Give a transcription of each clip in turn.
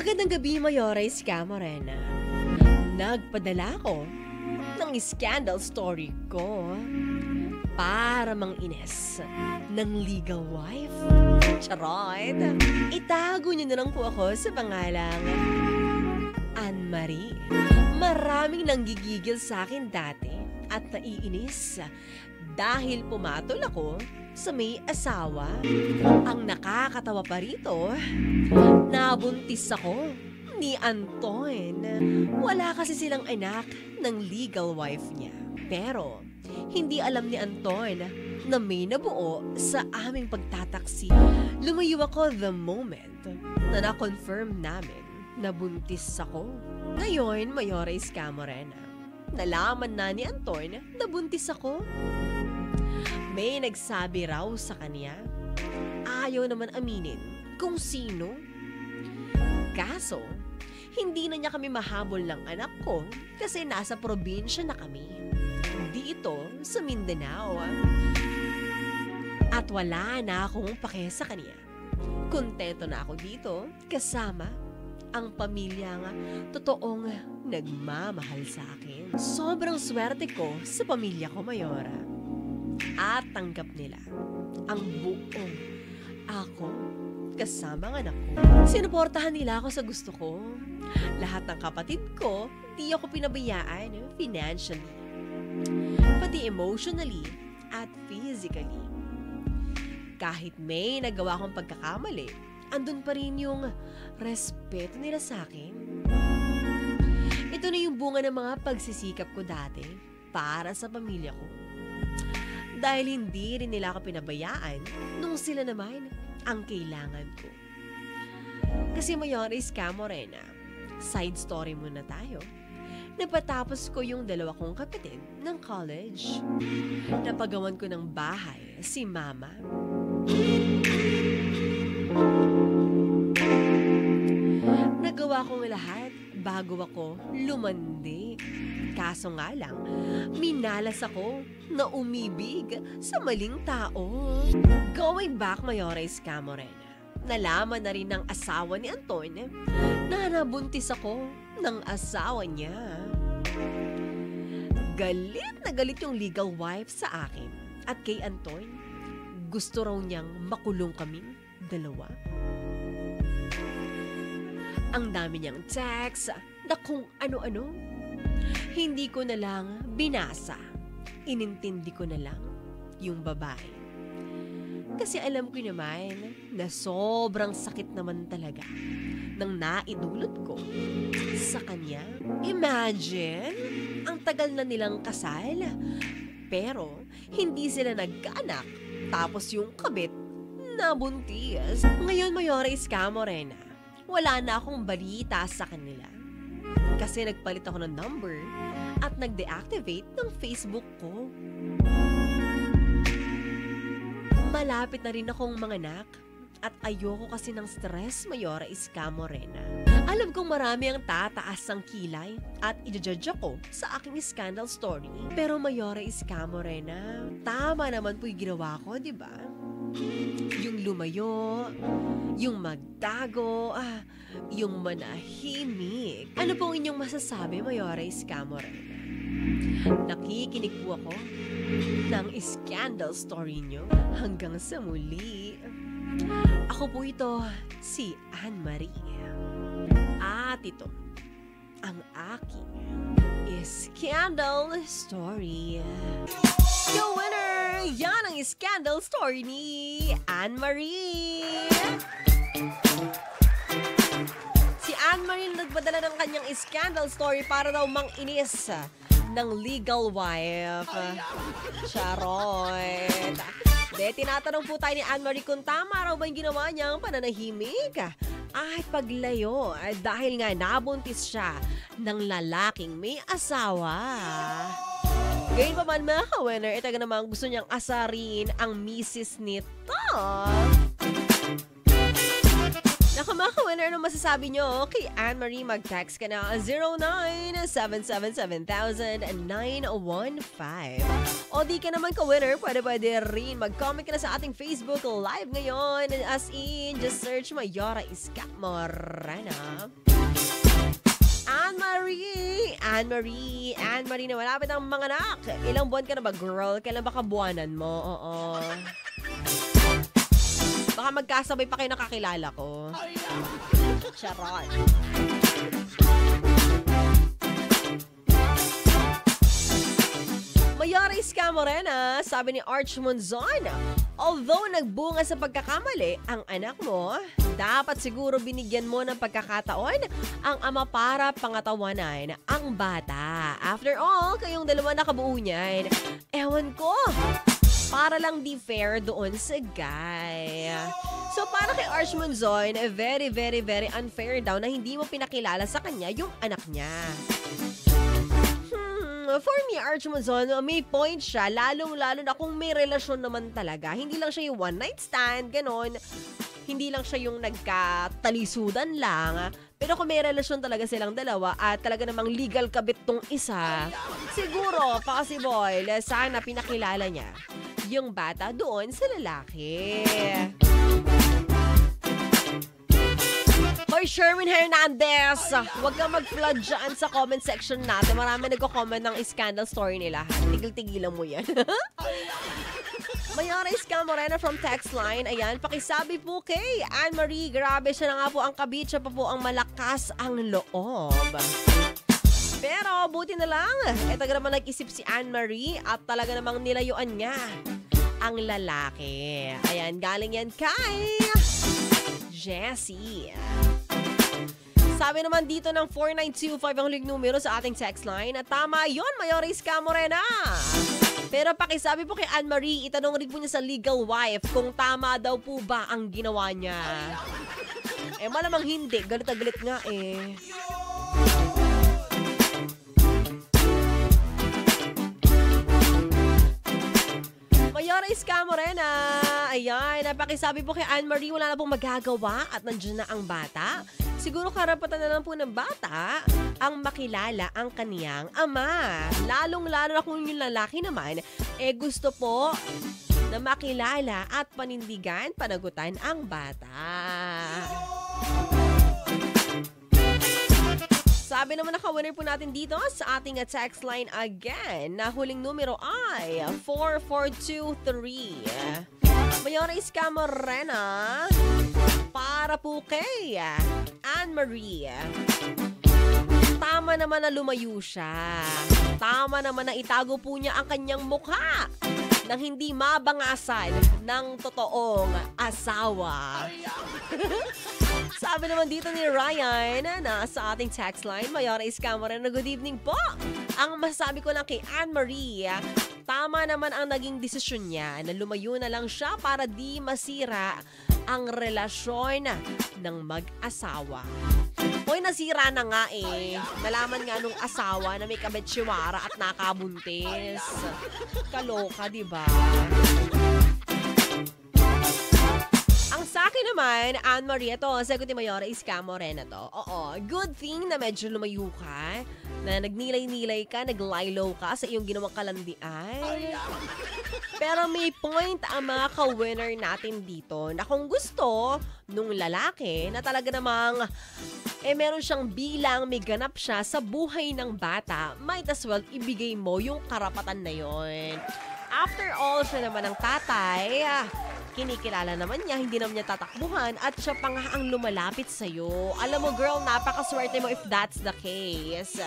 Magandang gabi, Mayores Camarena. Nagpadala ko ng scandal story ko para mang-ines ng legal wife. Charot! Itago niyo na lang po ako sa pangalang Anne-Marie. Maraming nanggigigil sa akin dati at naiinis dahil pumatol ako sa may asawa. Ang nakakatawa pa rito, nabuntis ako ni Anton. Wala kasi silang anak ng legal wife niya. Pero hindi alam ni Anton na may nabuo sa aming pagtataksi. Lumayo ako the moment na na-confirm namin na buntis ako. Ngayon, Mayores Camarena, nalaman na ni Anton na buntis ako. May nagsabi raw sa kanya, ayaw naman aminin kung sino. Kaso, hindi na niya kami mahabol ng anak ko kasi nasa probinsya na kami. Dito sa Mindanao. At wala na akong pake sa kanya. Kontento na ako dito kasama ang pamilyang totoong nagmamahal sa akin. Sobrang swerte ko sa pamilya ko, Mayora. At tanggap nila ang buong ako kasama ang anak ko. Sinuportahan nila ako sa gusto ko. Lahat ng kapatid ko, di ako pinabayaan financially, pati emotionally at physically. Kahit may nagawa akong pagkakamali, andun pa rin yung respeto nila sa akin. Ito na yung bunga ng mga pagsisikap ko dati para sa pamilya ko. Dahil hindi rin nila ako pinabayaan nung sila naman ang kailangan ko. Kasi Mayores Camarena, side story muna tayo. Napatapos ko yung dalawa kong kapatid ng college. Napagawan ko ng bahay si Mama. Nagawa kong lahat bago ako lumandi. Kaso nga lang, minalas ako na umibig sa maling tao. Going back, Mayores Camarena, nalaman na rin ng asawa ni Anton na nabuntis ako ng asawa niya. Galit na galit yung legal wife sa akin at kay Anton. Gusto raw niyang makulong kaming dalawa. Ang dami niyang text na kung ano-ano. Hindi ko na lang binasa. Inintindi ko na lang yung babae. Kasi alam ko naman na sobrang sakit naman talaga nang naidulot ko sa kanya. Imagine, ang tagal na nilang kasal. Pero hindi sila nagkaanak. Tapos yung kabit nabuntis. Ngayon, Mayores Camarena, wala na akong balita sa kanila. Kasi nagpalit ako ng number at nag-deactivate ng Facebook ko. Malapit na rin akong manganak at ayoko kasi ng stress, Mayores Camarena. Alam kong marami ang tataas ang kilay at i-judge ako sa aking scandal story. Pero Mayores Camarena, tama naman po yung ginawa ko, di ba? Yung lumayo, yung magtago, yung manahimik. Ano pong inyong masasabi, Mayores Camarena? Nakikinig po ako ng scandal story nyo hanggang sa muli. Ako po ito, si Anne-Marie. At ito, ang aking scandal story. Yo, winner! Yan ang scandal story ni Anne-Marie. Si Anne-Marie nagpadala ng kanyang scandal story para daw mang-inis ng legal wife. Charot. De, tinatanong po tayo ni Anne-Marie kung tama raw ba yung ginawa niyang pananahimik at paglayo dahil nga nabuntis siya ng lalaking may asawa. Ngayon pa man mga ka-winner, ito naman gusto niyang asarin ang misis nito. Naku mga ka-winner, ano masasabi nyo? Kay Anne-Marie, mag-text ka na 0977700915. O di ka naman ka-winner, pwede rin mag-comment ka na sa ating Facebook Live ngayon. As in, just search Mayora Iska Morena. Anne-Marie na malapit ang mga anak. Ilang buwan ka na ba, girl? Kailan ba kabuanan mo? Oo. Baka magkasabay pa kayo nakakilala ko. Charot. Mayora Iska Morena, sabi ni Arch Monzon, although nagbunga sa pagkakamali ang anak mo, dapat siguro binigyan mo ng pagkakataon ang ama para pangatawanan ang bata. After all, kayong dalawa nakabuo niyan. Ewan ko, para lang di fair doon sa guy. So para kay Arch Monzon, very, very, very unfair daw na hindi mo pinakilala sa kanya yung anak niya. For me, Arch Monzon, may point siya, lalong-lalo na kung may relasyon naman talaga. Hindi lang siya yung one night stand, ganon. Hindi lang siya yung nagkatalisudan lang. Pero kung may relasyon talaga silang dalawa at talaga namang legal kabit tong isa, siguro, possible, sana pinakilala niya yung bata doon sa lalaki. Hoy, Sherwin Hernandez, huwag kang mag-flood dyan sa comment section natin. Marami nagko-comment ng scandal story nila. Tigil-tigilan mo yan. Mayora Iska Morena from text line. Ayan, pakisabi po kay Anne-Marie. Grabe, siya na nga po ang kabit. Siya pa po ang malakas ang loob. Pero buti na lang, talaga naman nag-isip si Anne-Marie at talaga namang nilayuan niya ang lalaki. Ayan, galing yan kay Jessie. Sabi naman dito ng 4925 ang huling numero sa ating text line. At tama yun, Mayora Iska Morena. Pero pakisabi po kay Anne-Marie, itanong rin po niya sa legal wife kung tama daw po ba ang ginawa niya. Malamang hindi. Galit na galit nga eh. Mayora Iska Morena. Ayan, napakisabi po kay Anne-Marie, wala na pong magagawa at nandiyan na ang bata. Siguro karapatan na lang po ng bata ang makilala ang kaniyang ama. Lalong-lalo na kung yung lalaki naman, gusto po na makilala at panindigan, panagutan ang bata. Sabi naman naka-winner po natin dito sa ating text line again, na huling numero ay 4423. Mayora Iska Morena, para po kay Anne-Marie. Tama naman na lumayo siya. Tama naman na itago po niya ang kanyang mukha nang hindi mabangasan ng totoong asawa. Sabi naman dito ni Ryan na sa ating text line, Mayora Iska Morena, good evening po. Ang masasabi ko lang kay Anne-Marie, tama naman ang naging desisyon niya na lumayo na lang siya para di masira ang relasyon ng mag-asawa. Hoy, nasira na nga eh. Nalaman nga nung asawa na may kabetsywara at nakabuntis. Kaloka, diba? Ang sa akin naman, Anne-Marie, ito, sagot ni Mayora Iska Morena to. Oo, good thing na medyo lumayo ka, na nagnilay-nilay ka, naglaylow ka sa iyong ginawang kalandian. Pero may point ang mga ka-winner natin dito na kung gusto nung lalaki na talaga namang meron siyang bilang, may ganap siya sa buhay ng bata, might as well ibigay mo yung karapatan na yon. After all, siya naman ang tatay, kinikilala naman niya, hindi naman niya tatakbuhan at siya pa nga ang lumalapit sa'yo. Alam mo girl, napakaswerte mo if that's the case.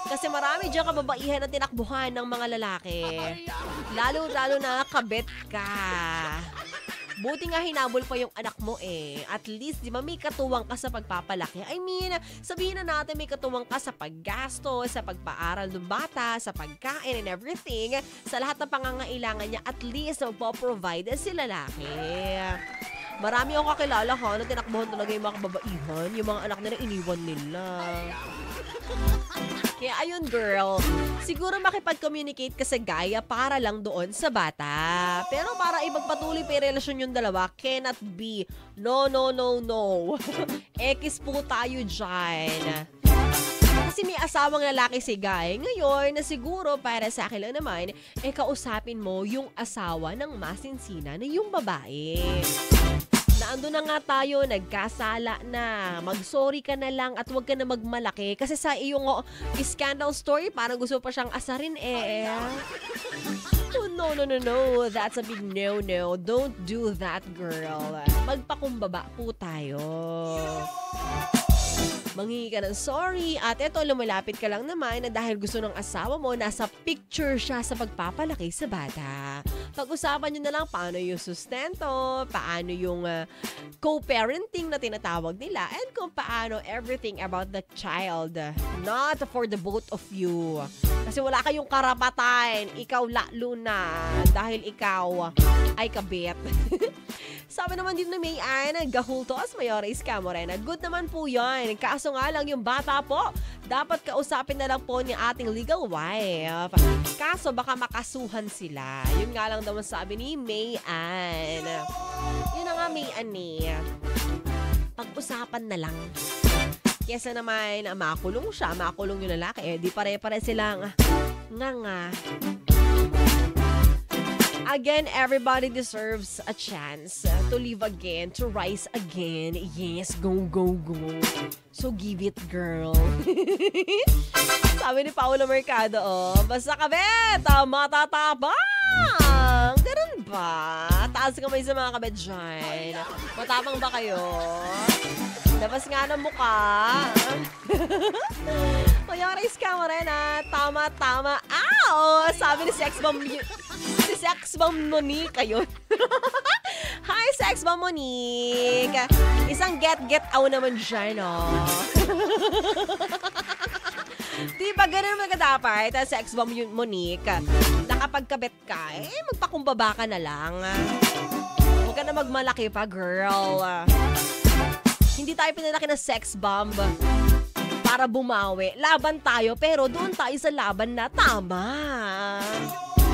Kasi marami dyan kababaihan na tinakbuhan ng mga lalaki. Lalo-lalo na kabet ka. Buti nga hinabol pa yung anak mo eh. At least, di ba, may katuwang ka sa pagpapalaki. I mean, sabihin na natin may katuwang ka sa paggasto, sa pagpaaral ng bata, sa pagkain and everything. Sa lahat ng pangangailangan niya, at least magpo-provide si lalaki. Marami akong kakilala ha, na tinakbuhan talaga yung mga kababaihan, yung mga anak nila iniwan nila. Kaya ayun girl, siguro makipag-communicate ka sa guy para lang doon sa bata. Pero para ipagpatuloy pa yung relasyon yung dalawa, cannot be. No, no, no, no. Ekis po tayo dyan. Kasi may asawang lalaki si guy. Ngayon, na siguro para sa akin lang naman, kausapin mo yung asawa ng masinsinan na yung babae. Naando na nga tayo, nagkasala na, mag-sorry ka na lang at huwag ka na magmalaki. Kasi sa iyong scandal story, parang gusto pa siyang asarin Oh, no, no, no, no. That's a big no-no. Don't do that, girl. Magpakumbaba po tayo. Manghingi ka ng sorry at eto lumalapit ka lang naman na dahil gusto ng asawa mo, nasa picture siya sa pagpapalaki sa bata. Pag-usapan nyo na lang paano yung sustento, paano yung co-parenting na tinatawag nila, and kung paano everything about the child. Not for the both of you. Kasi wala kayong karapatan. Ikaw lalo na dahil ikaw ay kabit. Sabi naman din na may gahultos, mayores ka mo rin. Good naman po yan. Kaso nga lang yung bata po, dapat kausapin na lang po ni ating legal wife. Kaso baka makasuhan sila. Yun nga lang daw sabi ni Mayan. Yun na nga Mayan pag-usapan na lang. Kesa naman makulong siya, makulong yung lalaki. Di pare-pare silang nga. Again, everybody deserves a chance to live again, to rise again. Yes, go, go, go. So give it, girl. Sabi ni Paolo Mercado, basta kabet, matatapang. Ganun ba? Taas kamay sa mga kabet dyan. Matapang ba kayo? Labas nga ng mukha. Mayores ka mo rin Tama, tama. Ow! Sabi ni Sex Bomb Monique. Ayun. Hi, Sex Bomb Monique. Isang get out naman dyan, Diba, ganun naman ka dapat, Sex Bomb Monique. Nakapagkabet ka, magpakumbaba ka na lang. Huwag ka na magmalaki pa, girl. Hindi tayo pinalaki ng sex bomb para bumawi. Laban tayo, pero doon tayo sa laban na tama.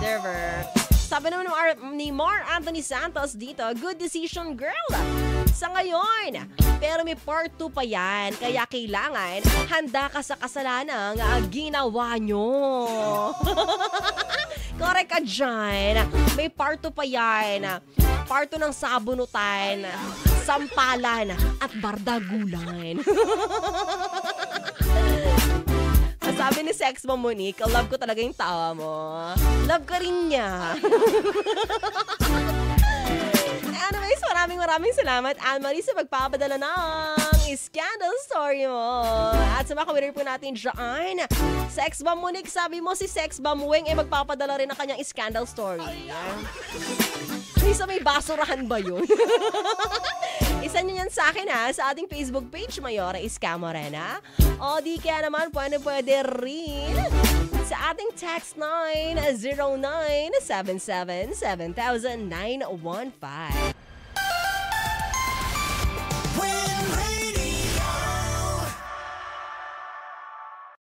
Never. Sabi naman ni Mar Anthony Santos dito, good decision, girl. Sa ngayon, pero may part 2 pa yan. Kaya kailangan handa ka sa kasalanang ginawa nyo. Correct ka dyan. May part 2 pa yan. Part 2 ng sabunutan, sampalan, at bardagulan. Sabi ni Sex Bomb Monique, love ko talaga yung tawa mo. Love ka rin niya. Anyways, maraming salamat, Anne-Marie, sa pagpapadala ng scandal story mo. At sa mga kawinner po natin dyan, Sex Bomb Monique, sabi mo si Sex Bomb Weng magpapadala rin ng kanyang scandal story. Isa may basurahan ba yun? Isa nyo yan sa akin sa ating Facebook page, Mayora Iska Morena. O di kaya naman, pwede rin sa ating text 90977-7915.